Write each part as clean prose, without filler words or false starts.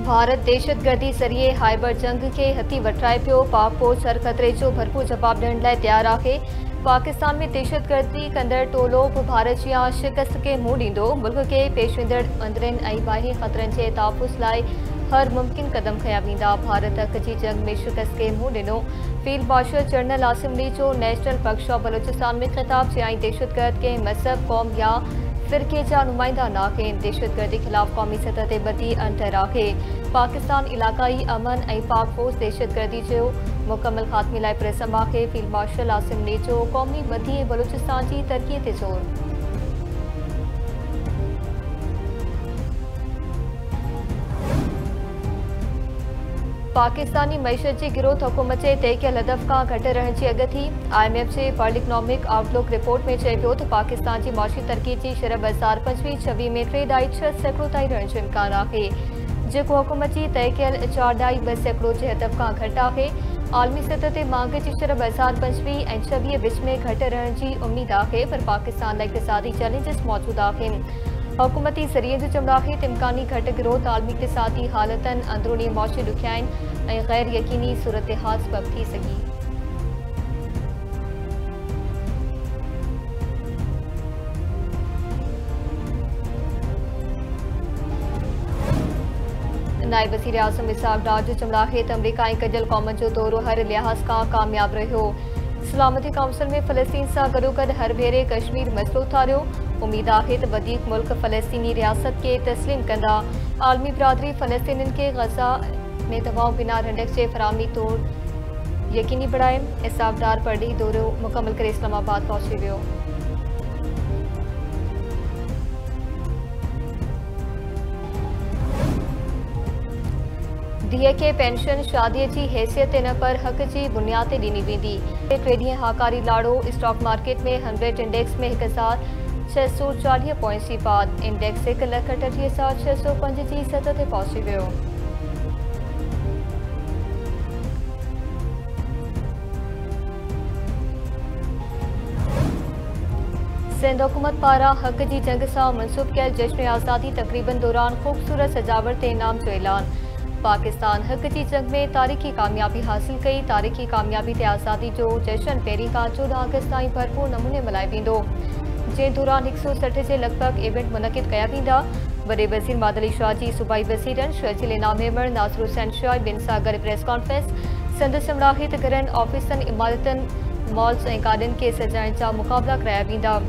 भारत दहशतगर्दी ज़रिए हाइबर जंग के हथी वठाए पियो। पाक फ़ौज हर ख़तरे जो भरपूर जवाब ॾियण लाइ तैयार आहे। पाकिस्तान में दहशतगर्दी कंदड़ टोलो बि भारत जी शिकस्त के मुंहुं ॾींदो। मुल्क के पेश ईंदड़ अंदरनि ऐं ॿाहिरीं ख़तरनि जे तहफ़ुज़ लाइ हर मुमकिन क़दम खया वेंदा। भारत हक़ जी जंग में शिकस्त के मुंहुं ॾिनो। फील्ड मार्शल जनरल आसिम ली जो नेशनल वर्कशॉप बलोचिस्तान में ख़िताब चयाईं दहशतगर्द के मज़हब क़ौम या फ़िरक़े जा नुमाइंदा न आहिनि। दहशतगर्दी ख़िलाफ़ क़ौमी सतह ते ॿधी अंतर आहे। पाकिस्तान इलाक़ाई अमन ऐं पाक फ़ौज दहशतगर्दी जो मुकम्मल ख़ात्मे लाइ पुरज़म आहे। फील्ड मार्शल आसिम ली जो क़ौमी ॿधी ऐं बलोचिस्तान जी तरक़ीअ ते ज़ोर। पाकिस्तानी मईशत जी गिरोथ हुकूमत जे तय कयल हदफ़ खां घटि रहण जी अॻु थी। IMF जे वर्ल्ड इकनॉमिक आउटलुक रिपोर्ट में चए पियो त पाकिस्तान जी माशी तरक़ी जी शरह 2025-26 में 3.6% ताईं रहण जो इम्कान आहे, जेको हुकूमत जी तय कयल 4.2% जे हदफ़ खां घटि आहे। आलमी सतह ते मांग जी शरह 2025 ऐं 26 विच में घटि रहण जी उम्मीद आहे, पर पाकिस्तान लाइ इक़्तिसादी चैलेंजिस मौजूद आहिनि। हुकूमती ज़रिए जो चवणु आहे त इम्कानी घटि गिरोथ आलमी इक़्तिसादी हालतनि, अंदरूनी मौशी ॾुखियाइनि ऐं ग़ैर यकीनी सूरतहाल सबबि थी सघी। नायब वज़ीर आज़म इसहाक़ डार जो चवणु आहे त अमरीका ऐं गॾियल क़ौमुनि जो दौरो हर लिहाज़ खां कामयाब रहियो। सलामती काउंसिल में फ़लस्तीन सां गॾोगॾु हर भेरे कश्मीर मसइलो उथारियो। उम्मीद आहे त वधीक मुल्क फ़लस्तीनी रियासत के तस्लीम कंदा। आलमी बिरादरी फ़लस्तीनियुनि खे ग़ज़ा में दवाऊं बिना रंडक जे फ़राहमी तौरु यकीनी बणाए। इसहाक़ डार परॾेही दौरो मुकमल करे इस्लामाबाद पहुची वियो। धीअ खे पेंशन शादीअ जी हैसियत न पर हक़ जी बुनियाद ते ॾिनी वेंदी। 3 ॾींहं हाकारी लाड़ो। स्टॉक मार्केट में 100 इंडेक्स में 1640 पॉइंट्स जी पाद। इंडेक्स 1,38,605 जी सतह ते पहुची वियो। सिंध हुकूमत पारां हक़ जी जंग सां मनसूब कयल जश्न आज़ादी तक़रीबन दौरान ख़ूबसूरत सजावट ते इनाम जो ऐलान। पाकिस्तान हक़ जी जंग में तारीख़ी कामयाबी हासिल कई। तारीख़ी कामयाबी ते आज़ादी जो जश्न पहिरीं खां 14 अगस्त ताईं भरपूर नमूने मल्हाए वेंदो, जंहिं दौरान 160 जे लॻभॻ इवेंट मुनक़िद कया वेंदा। वॾे वज़ीर मादली शाह जी सूबाई वज़ीरनि शर्जील इनाम हेमर नासिर हुसैन शाह ॿिनि सां गॾु प्रेस कॉन्फ्रेंस। संदसि चवणु आहे त घरनि, ऑफिसनि, इमारतनि, मॉल्स ऐं गार्डन के सजाइण जा मुक़ाबला कराया वेंदा।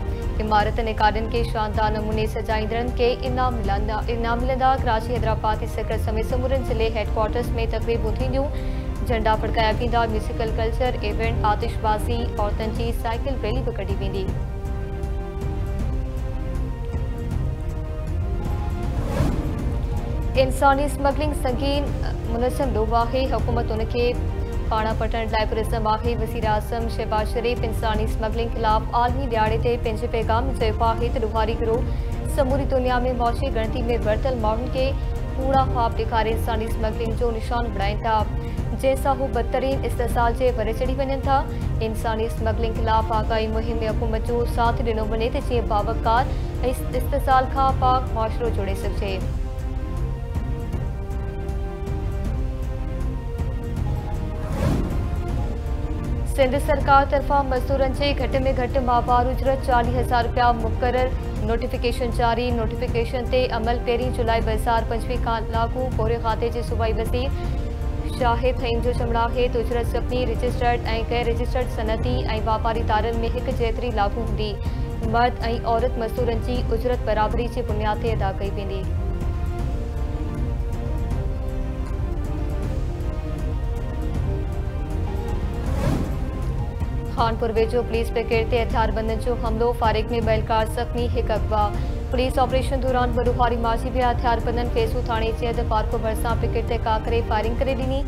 इमारतनि ऐं गार्डन के शानदार नमूने सजाईंदड़नि खे इनाम मिलंदा। कराची, हैदराबाद, सिकर समेत समूरनि ज़िले हेडक्वार्टर्स में तक़रीबूं थींदियूं। झंडा फड़काया वेंदा। म्यूज़िकल कल्चर इवेंट, आतिशबाज़ी, औरतुनि जी साइकिल रैली बि कढी वेंदी। इंसानी स्मगलिंग संगीन मुनज़्ज़म ॾोह आहे। हुकूमत उनखे पाणा पटण लाइ पुरज़म आहे। वज़ीर आज़म शहबाज शरीफ़ इंसानी स्मगलिंग ख़िलाफ़ आलमी ॾियारे ते पंहिंजे पैगाम में चयो आहे त ॾोहारी गिरोह समूरी दुनिया में मौशी गणती में वरतल माण्हुनि खे कूड़ा ख़्वाब ॾेखारे इंसानी स्मगलिंग जो निशान बणाइनि था, जंहिंसां हू बदतरीन इस्तिसाल जे भरे चढ़ी वञनि था। इंसानी स्मगलिंग ख़िलाफ़ आगाही मुहिम में हुकूमत जो साथ ॾिनो वञे त जीअं बावकार ऐं इस्तिसाल खां पाक मुआशिरो जोड़े सघिजे। सिंध सरकार तरफ़ां मज़दूरनि जे घटि में घटि माहवार उजरत 40,000 रुपया मुक़रर। नोटिफिकेशन जारी। नोटिफिकेशन ते अमल 1 जुलाई 2025 खां लागू। पोरे खाते जे सूबाई वज़ीर शाहिद हईम जो चवणु आहे त उजरत सभिनी रजिस्टर्ड ऐं गैर रजिस्टर्ड सनती ऐं वापारी इदारनि में हिक जेतिरी लागू हूंदी। मर्द ऐं औरत मज़दूरनि जी उजरत बराबरी जी बुनियाद ते अदा कई वेंदी। खानपुर वेझो पुलिस पिकेट ते हथियारबंदनि जो हमलो। फारिग में बहलकार ज़ख़्मी, हिकु अगवा। पुलिस ऑपरेशन दौरान बरुहारी मारी विया। हथियारबंदनि फेसू थाणे जे अध पार्को भरिसां पिकेट ते काकरे फायरिंग करे ॾिनी।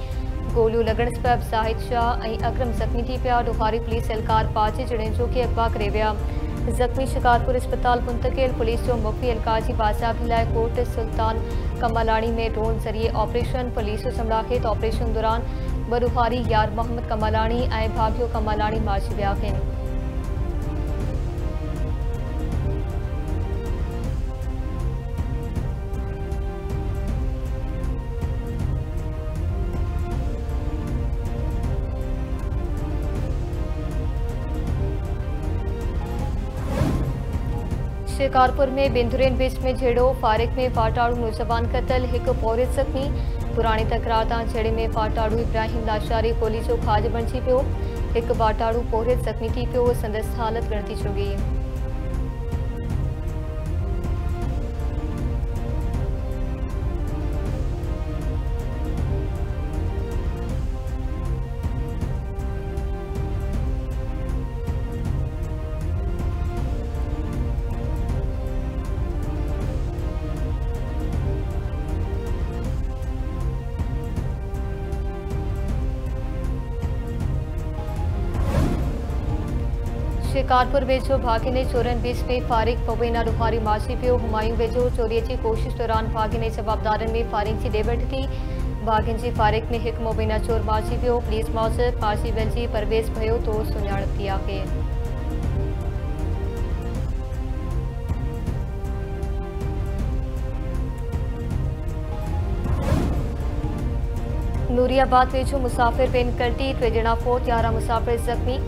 गोलियूं लॻण सबबि ज़ाहिद शाह ऐं अकरम ज़ख़्मी थी पिया। ॾोहारी पुलिस एहलकार 5 ॼणनि जो खे अगवा करे विया। ज़ख़्मी शिकारपुर अस्पताल मुंतक़िल। पुलिस जो मुख़फ़ी एहलकार जी बाज़ाबी लाइ कोट सुल्तान कमालाणी में ड्रोन ज़रिए ऑपरेशन। पुलिस जो चवणु आहे त ऑपरेशन दौरान बरुहारी यार मोहम्मद कमालाणी ऐं भाग्यो कमालाणी मारिजी विया आहिनि। शिकारपुर में बिंदुरेन बीच में झेड़ो, फारिक में फाटाड़ू नौजवान कतल, एक पौरित जख्मी। पुरानी तकरार तां झेड़े में फाटाड़ू इब्राहिम लाशारी गोली जो खाज बणिजी पियो, एक फाटाड़ू पौरित जख्मी थी पियो, संदसि हालत गणती चुगी। शिकारपुर वेझो भागिने चोरन बीच में फारिक पवेना डुहारी माची पियो, हुमायूं वेझो चोरी की कोशिश दौरान भागिने जवाबदारन में फारिक की डेबट थी। भागिन जी फारिक में एक मोबीना चोर माची पियो, पुलिस मौजूद माची वेलजी परवेज भयो तो सुञाणप थी आहे। नूरियाबाद वेझो मुसाफिर पेन कल्टी, 2 ॼणा फोत, 11 मुसाफिर जख्मी।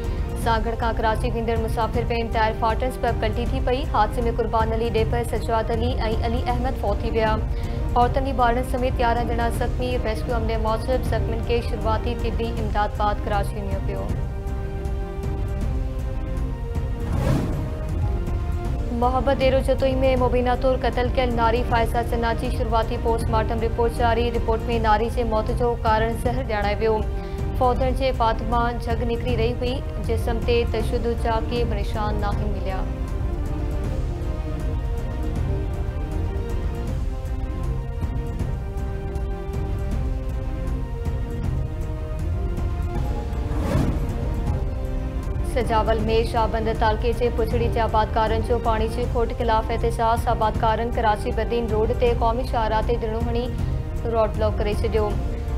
सांगड़ का कराची वेंदड़ मुसाफिर पेन टायर फाटन सबब कल्टी थी पई। हादसे में कुर्बान अली डेपर, सजाद अली ऐं अली अहमद फौत थी विया। औरतनी ॿारनि समेत 11 ॼणा जख्मी। रेस्क्यू अमले मौजूद जख्मियुनि खे शुरूआती तिबी इमदाद बाद कराची वञियो पियो। मोहब्बत डेरो जतोई में मुबीना तौर कतल कयल नारी फायजा चन्ना जी शुरूआती पोस्टमार्टम रिपोर्ट जारी। रिपोर्ट में नारी जे मौत जो कारण ज़हर ॼाणायो वियो। फौतन जे फातिमा झग निकिरी रही हुई, जिस्म ते तशद्दुद जा के बि निशान नाहिन मिलिया। सजावल में शाहबंद तालके जे पुछड़ी जे आबादकारनि जो पानी जी खोट खिलाफ एहतजाज। आबादकारनि कराची बदीन रोड ते क़ौमी शाहराह ते दिणो हणी रोड ब्लॉक करे छॾियो।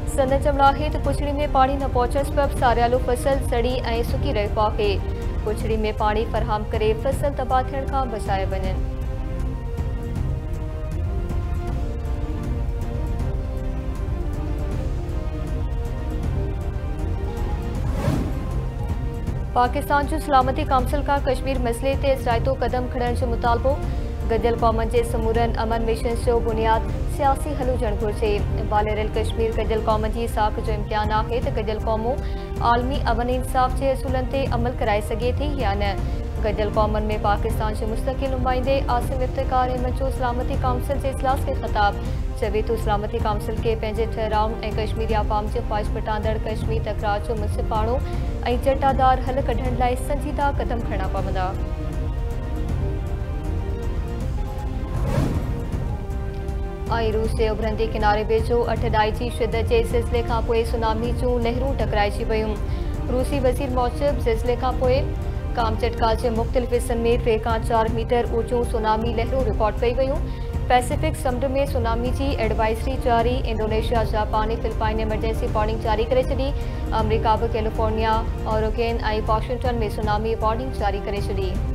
सन चमड़ाहे त पुछड़ी में पानी न पहुचण सबब सारियालो फसल सड़ी ऐं सुकी रहियो आहे। पुछड़ी में पानी फराहम करे फसल तबाह थियण खां बचाए वञनि। पाकिस्तान जो सलामती काउंसिल का कश्मीर मसइले ते इजराइतो कदम खणण जो मुतालबो। गॾियल क़ौमनि जे समूरनि अमन मिशन जो बुनियाद सियासी हल हुजणु घुरिजे। बालेरल कश्मीर गॾियल क़ौम जी साख जो इम्तिहान आहे त गॾियल क़ौमूं आलमी अमन इंसाफ़ जे असूलनि ते अमल कराए सघे थी या न। गॾियल क़ौमनि में पाकिस्तान जे मुस्तक़िल नुमाइंदे आसिम इफ्तिकार अहमद जो सलामती काउंसिल जे इजलास खे ख़िताब। चवे थो सलामती काउंसिल खे पंहिंजे ठहराउनि ऐं कश्मीरी आवाम जे ख़्वाहिश पटांदड़ कश्मीर तकरार जो मुंसिफ़ाणो ऐं जटादार हल कढण लाइ संजीदा क़दम खणणा पवंदा। ऐं रूस जे उभरंदे किनारे वेझो 8 ॾाई जी शिदत जे ज़िलज़िले खां पोइ सुनामी जूं लहरूं टकराइजी वयूं। रूसी वज़ीर मूजिबि ज़िलज़िले खां पोइ कामचटका जे मुख़्तलिफ़ हिस्सनि में 3 खां 4 मीटर ऊचियूं सुनामी लहरूं रिकॉर्ड कई वयूं। पैसिफिक समुंड में सुनामी जी एडवाइज़री जारी। इंडोनेशिया, जापान ऐं फिलिपाइन एमरजेंसी वार्निंग जारी करे छॾी। अमरीका बि कैलिफोर्निया, ओरेगन ऐं वॉशिंगटन में सुनामी वार्निंग जारी करे छॾी।